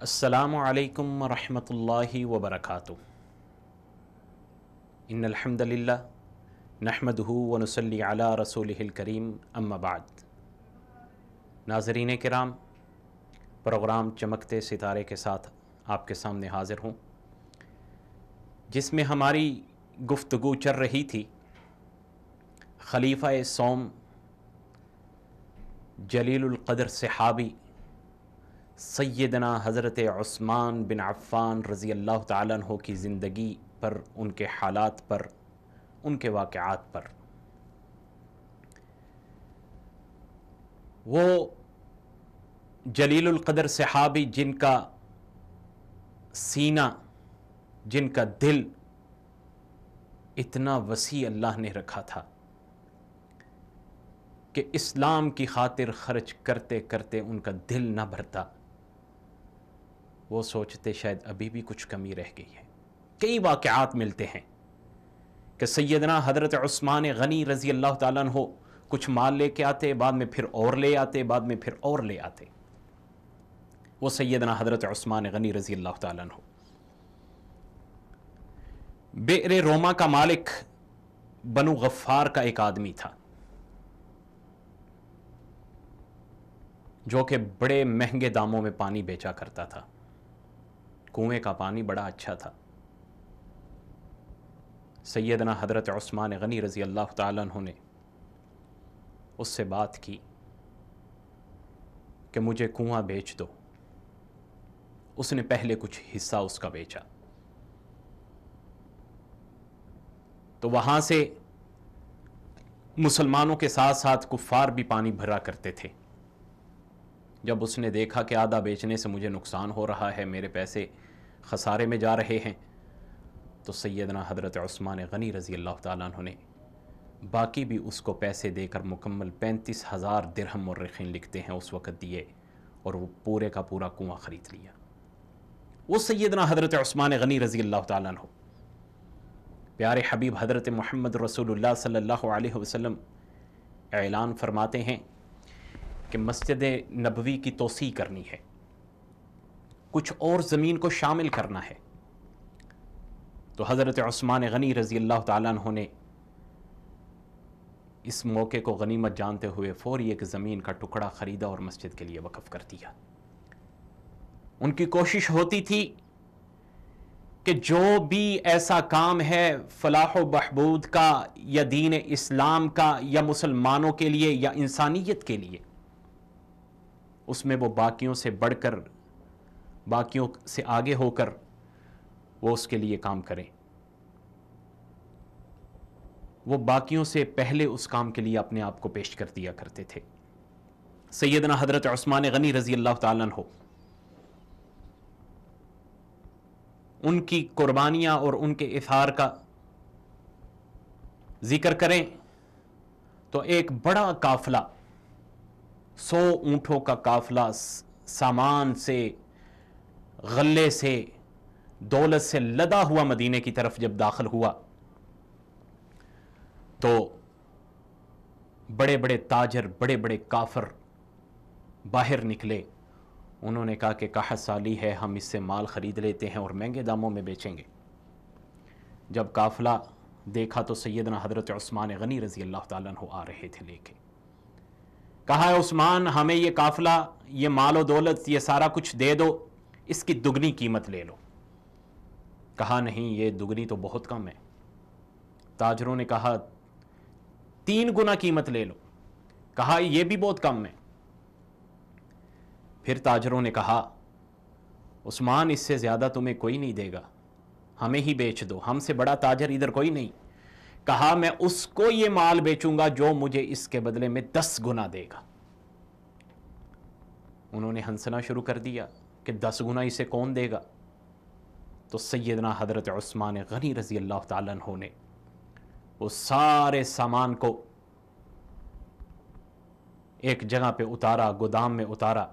السلام علیکم ورحمۃ اللہ وبرکاتہ۔ ان الحمد للہ نحمدہ ونصلی علی رسولہ الکریم، اما بعد۔ ناظرین کرام، پروگرام چمکتے ستارے کے ساتھ آپ کے سامنے حاضر ہوں، جس میں ہماری گفتگو چل رہی تھی خلیفہ سوم جلیل القدر صحابی سیدنا حضرت عثمان بن عفان رضی اللہ تعالیٰ عنہ کی زندگی پر، ان کے حالات پر، ان کے واقعات پر۔ وہ جلیل القدر صحابی جن کا سینہ، جن کا دل اتنا وسیع اللہ نے رکھا تھا کہ اسلام کی خاطر خرچ کرتے کرتے ان کا دل نہ بھرتا، وہ سوچتے شاید ابھی بھی کچھ کمی رہ گئی ہے۔ کئی واقعات ملتے ہیں کہ سیدنا حضرت عثمان غنی رضی اللہ تعالیٰ عنہ کچھ مال لے کے آتے، بعد میں پھر اور لے آتے، بعد میں پھر اور لے آتے۔ وہ سیدنا حضرت عثمان غنی رضی اللہ تعالیٰ عنہ بئر روما کا مالک بنو غفار کا ایک آدمی تھا، جو کہ بڑے مہنگے داموں میں پانی بیچا کرتا تھا۔ کنویں کا پانی بڑا اچھا تھا۔ سیدنا حضرت عثمان غنی رضی اللہ تعالیٰ عنہ نے اس سے بات کی کہ مجھے کنواں بیچ دو۔ اس نے پہلے کچھ حصہ اس کا بیچا، تو وہاں سے مسلمانوں کے ساتھ ساتھ کفار بھی پانی بھرا کرتے تھے۔ جب اس نے دیکھا کہ آدھا بیچنے سے مجھے نقصان ہو رہا ہے، میرے پیسے خسارے میں جا رہے ہیں، تو سیدنا حضرت عثمان غنی رضی اللہ تعالیٰ عنہ نے باقی بھی اس کو پیسے دے کر مکمل 35,000 درہم مورخین لکھتے ہیں اس وقت دیے، اور وہ پورے کا پورا کنواں خرید لیا۔ وہ سیدنا حضرت عثمان غنی رضی اللہ تعالیٰ عنہ، پیارے حبیب حضرت محمد رسول اللہ صلی اللہ علیہ وسلم اعلان فرماتے ہیں کہ مسجد نبوی کی توسیع کرنی ہے، کچھ اور زمین کو شامل کرنا ہے، تو حضرت عثمان غنی رضی اللہ تعالیٰ عنہ نے اس موقع کو غنیمت جانتے ہوئے فوری ایک زمین کا ٹکڑا خریدا اور مسجد کے لیے وقف کر دیا۔ ان کی کوشش ہوتی تھی کہ جو بھی ایسا کام ہے فلاح و بہبود کا یا دین اسلام کا یا مسلمانوں کے لیے یا انسانیت کے لیے، اس میں وہ باقیوں سے بڑھ کر، باقیوں سے آگے ہو کر وہ اس کے لیے کام کریں۔ وہ باقیوں سے پہلے اس کام کے لیے اپنے آپ کو پیش کر دیا کرتے تھے۔ سیدنا حضرت عثمان غنی رضی اللہ تعالیٰ عنہ، ان کی قربانیاں اور ان کے اثار کا ذکر کریں تو ایک بڑا قافلہ، 100 اونٹوں کا قافلہ سامان سے، غلے سے، دولت سے لدا ہوا مدینے کی طرف جب داخل ہوا تو بڑے بڑے تاجر، بڑے بڑے کافر باہر نکلے۔ انہوں نے کہا کہ قحط سالی ہے، ہم اس سے مال خرید لیتے ہیں اور مہنگے داموں میں بیچیں گے۔ جب قافلہ دیکھا تو سیدنا حضرت عثمان غنی رضی اللہ تعالیٰ عنہ آ رہے تھے لے کے، کہا ہے عثمان، ہمیں یہ قافلہ، یہ مال و دولت، یہ سارا کچھ دے دو، اس کی دگنی قیمت لے لو۔ کہا نہیں، یہ دگنی تو بہت کم ہے۔ تاجروں نے کہا 3 گنا قیمت لے لو۔ کہا یہ بھی بہت کم ہے۔ پھر تاجروں نے کہا عثمان، اس سے زیادہ تمہیں کوئی نہیں دے گا، ہمیں ہی بیچ دو، ہم سے بڑا تاجر ادھر کوئی نہیں۔ کہا میں اس کو یہ مال بیچوں گا جو مجھے اس کے بدلے میں 10 گنا دے گا۔ انہوں نے ہنسنا شروع کر دیا کہ 10 گنا اسے کون دے گا؟ تو سیدنا حضرت عثمان غنی رضی اللہ تعالیٰ عنہ نے وہ سارے سامان کو ایک جگہ پہ اتارا، گودام میں اتارا،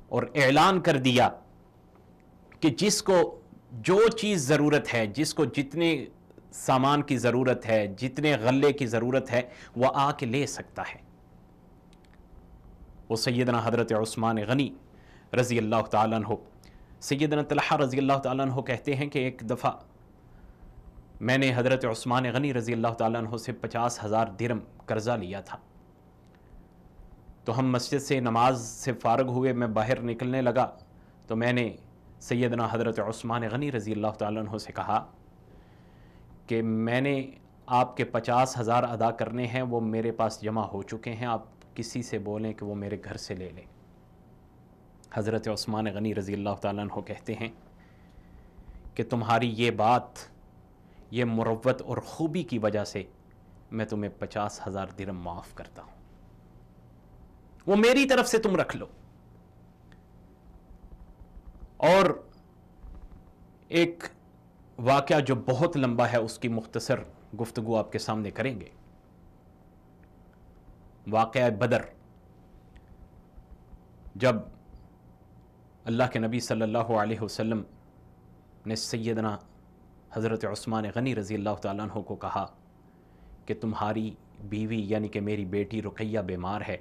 اور اعلان کر دیا کہ جس کو جو چیز ضرورت ہے، جس کو جتنے سامان کی ضرورت ہے، جتنے غلے کی ضرورت ہے، وہ آ کے لے سکتا ہے۔ وہ سیدنا حضرت عثمان غنی رضی اللہ تعالیٰ عنہ، سیدنا طلحہ رضی اللہ تعالیٰ عنہ کہتے ہیں کہ ایک دفعہ میں نے حضرت عثمان غنی رضی اللہ تعالیٰ عنہ سے 50,000 درہم قرضہ لیا تھا۔ تو ہم مسجد سے نماز سے فارغ ہوئے، میں باہر نکلنے لگا تو میں نے سیدنا حضرت عثمان غنی رضی اللہ تعالیٰ عنہ سے کہا کہ میں نے آپ کے 50,000 ادا کرنے ہیں، وہ میرے پاس جمع ہو چکے ہیں، آپ کسی سے بولیں کہ وہ میرے گھر سے لے لیں۔ حضرت عثمان غنی رضی اللہ تعالیٰ عنہ کہتے ہیں کہ تمہاری یہ بات، یہ مروت اور خوبی کی وجہ سے میں تمہیں 50,000 درہم معاف کرتا ہوں، وہ میری طرف سے تم رکھ لو۔ اور ایک واقعہ جو بہت لمبا ہے، اس کی مختصر گفتگو آپ کے سامنے کریں گے۔ واقعہ بدر، جب اللہ کے نبی صلی اللہ علیہ وسلم نے سیدنا حضرت عثمان غنی رضی اللہ تعالیٰ عنہ کو کہا کہ تمہاری بیوی یعنی کہ میری بیٹی رقیہ بیمار ہے،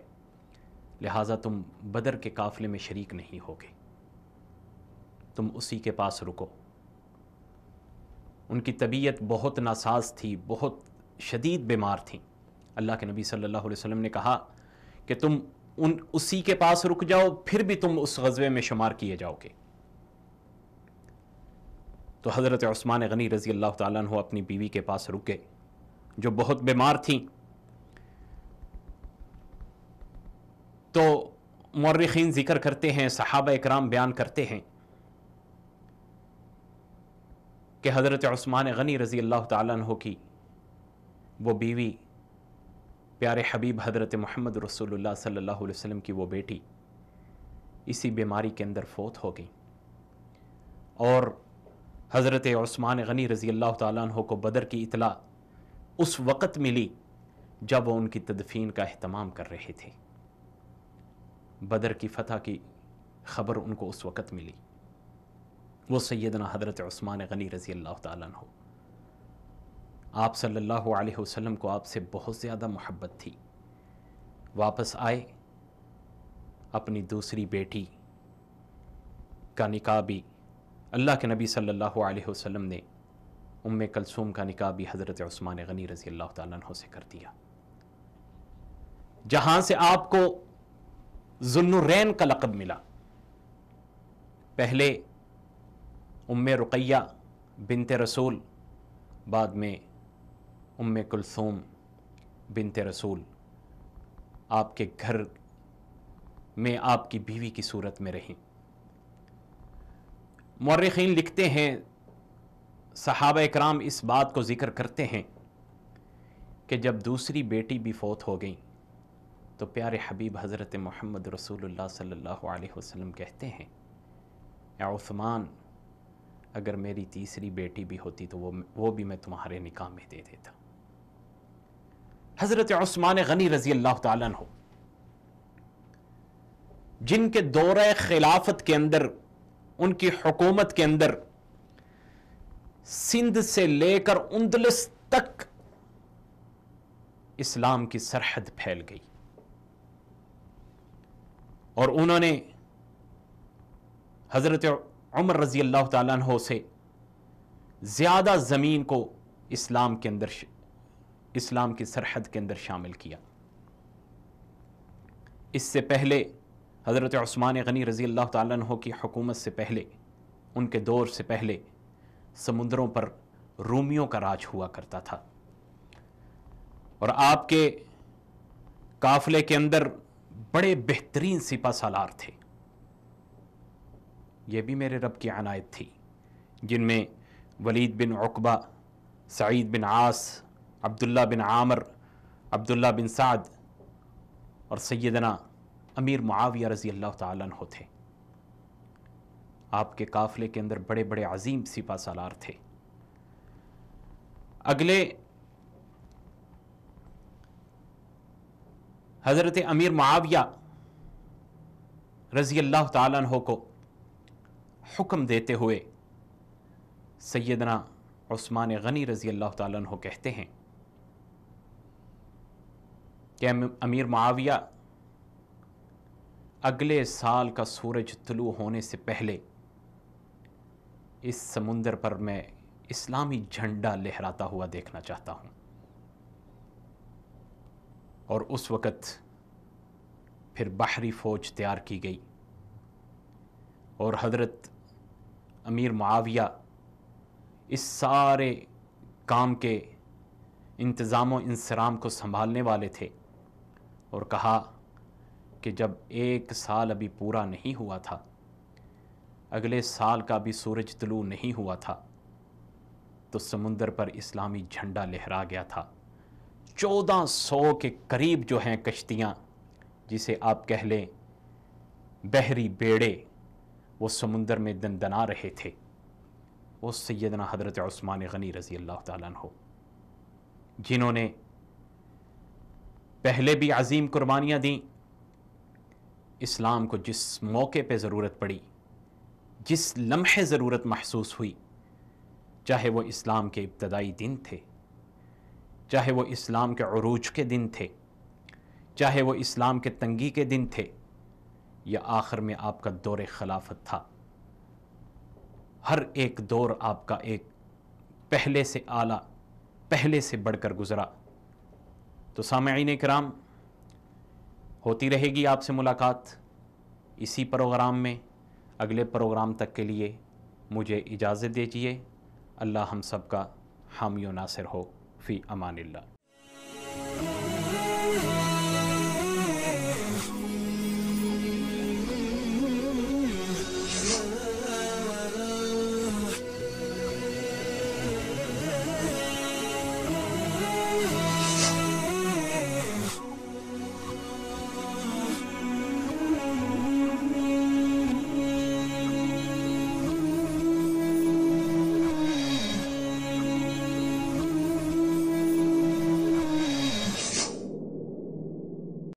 لہٰذا تم بدر کے قافلے میں شریک نہیں ہوگے، تم اسی کے پاس رکو۔ ان کی طبیعت بہت ناساز تھی، بہت شدید بیمار تھیں۔ اللہ کے نبی صلی اللہ علیہ وسلم نے کہا کہ تم اسی کے پاس رک جاؤ، پھر بھی تم اس غزوے میں شمار کیے جاؤ گے۔ تو حضرت عثمان غنی رضی اللہ تعالیٰ عنہ اپنی بیوی کے پاس رک گئے جو بہت بیمار تھیں۔ تو مورخین ذکر کرتے ہیں، صحابہ اکرام بیان کرتے ہیں کہ حضرت عثمان غنی رضی اللہ تعالیٰ عنہ کی وہ بیوی، پیارے حبیب حضرت محمد رسول اللہ صلی اللہ علیہ وسلم کی وہ بیٹی اسی بیماری کے اندر فوت ہو گئی، اور حضرت عثمان غنی رضی اللہ تعالیٰ عنہ کو بدر کی اطلاع اس وقت ملی جب وہ ان کی تدفین کا اہتمام کر رہے تھے۔ بدر کی فتح کی خبر ان کو اس وقت ملی۔ وہ سیدنا حضرت عثمان غنی رضی اللہ تعالیٰ عنہ، آپ صلی اللہ علیہ وسلم کو آپ سے بہت زیادہ محبت تھی، واپس آئے، اپنی دوسری بیٹی کا نکاح بھی اللہ کے نبی صلی اللہ علیہ وسلم نے ام کلثوم کا نکاح بھی حضرت عثمان غنی رضی اللہ تعالیٰ عنہ سے کر دیا، جہاں سے آپ کو ذو النورین کا لقب ملا۔ پہلے ام رقیہ بنت رسول، بعد میں ام کلثوم بنت رسول، آپ کے گھر میں آپ کی بیوی کی صورت میں رہیں۔ مورخین لکھتے ہیں، صحابہ اکرام اس بات کو ذکر کرتے ہیں کہ جب دوسری بیٹی بھی فوت ہو گئی تو پیارے حبیب حضرت محمد رسول اللہ صلی اللہ علیہ وسلم کہتے ہیں، اے عثمان، اگر میری تیسری بیٹی بھی ہوتی تو وہ بھی میں تمہارے نکاح میں دے دیتا۔ حضرت عثمان غنی رضی اللہ تعالیٰ عنہ، جن کے دورہ خلافت کے اندر، ان کی حکومت کے اندر سندھ سے لے کر اندلس تک اسلام کی سرحد پھیل گئی، اور انہوں نے حضرت عمر رضی اللہ تعالیٰ عنہ سے زیادہ زمین کو اسلام کی سرحد کے اندر شامل کیا۔ اس سے پہلے حضرت عثمان غنی رضی اللہ تعالیٰ عنہ کی حکومت سے پہلے، ان کے دور سے پہلے سمندروں پر رومیوں کا راج ہوا کرتا تھا، اور آپ کے قافلے کے اندر بڑے بہترین سپہ سالار تھے۔ یہ بھی میرے رب کی عنایت تھی، جن میں ولید بن عقبہ، سعید بن عاص، عبداللہ بن عامر، عبداللہ بن سعد اور سیدنا امیر معاویہ رضی اللہ تعالیٰ عنہ تھے۔ آپ کے قافلے کے اندر بڑے بڑے عظیم سپہ سالار تھے۔ اگلے حضرت امیر معاویہ رضی اللہ تعالیٰ عنہ کو حکم دیتے ہوئے سیدنا عثمان غنی رضی اللہ تعالیٰ عنہ کہتے ہیں کہ امیر معاویہ، اگلے سال کا سورج طلوع ہونے سے پہلے اس سمندر پر میں اسلامی جھنڈا لہراتا ہوا دیکھنا چاہتا ہوں۔ اور اس وقت پھر بحری فوج تیار کی گئی اور حضرت امیر معاویہ اس سارے کام کے انتظام و انصرام کو سنبھالنے والے تھے، اور کہا کہ جب 1 سال ابھی پورا نہیں ہوا تھا، اگلے سال کا بھی سورج طلوع نہیں ہوا تھا، تو سمندر پر اسلامی جھنڈا لہرا گیا تھا۔ 1400 کے قریب جو ہیں کشتیاں، جسے آپ کہہ لیں بحری بیڑے، وہ سمندر میں دندنا رہے تھے۔ وہ سیدنا حضرت عثمان غنی رضی اللہ تعالیٰ عنہ، جنہوں نے پہلے بھی عظیم قربانیاں دیں، اسلام کو جس موقع پہ ضرورت پڑی، جس لمحے ضرورت محسوس ہوئی، چاہے وہ اسلام کے ابتدائی دن تھے، چاہے وہ اسلام کے عروج کے دن تھے، چاہے وہ اسلام کے تنگی کے دن تھے، یا آخر میں آپ کا دور خلافت تھا، ہر ایک دور آپ کا ایک پہلے سے اعلیٰ، پہلے سے بڑھ کر گزرا۔ تو سامعین کرام، ہوتی رہے گی آپ سے ملاقات اسی پروگرام میں۔ اگلے پروگرام تک کے لیے مجھے اجازت دیجیے۔ اللہ ہم سب کا حامی و ناصر ہو۔ فی امان اللہ۔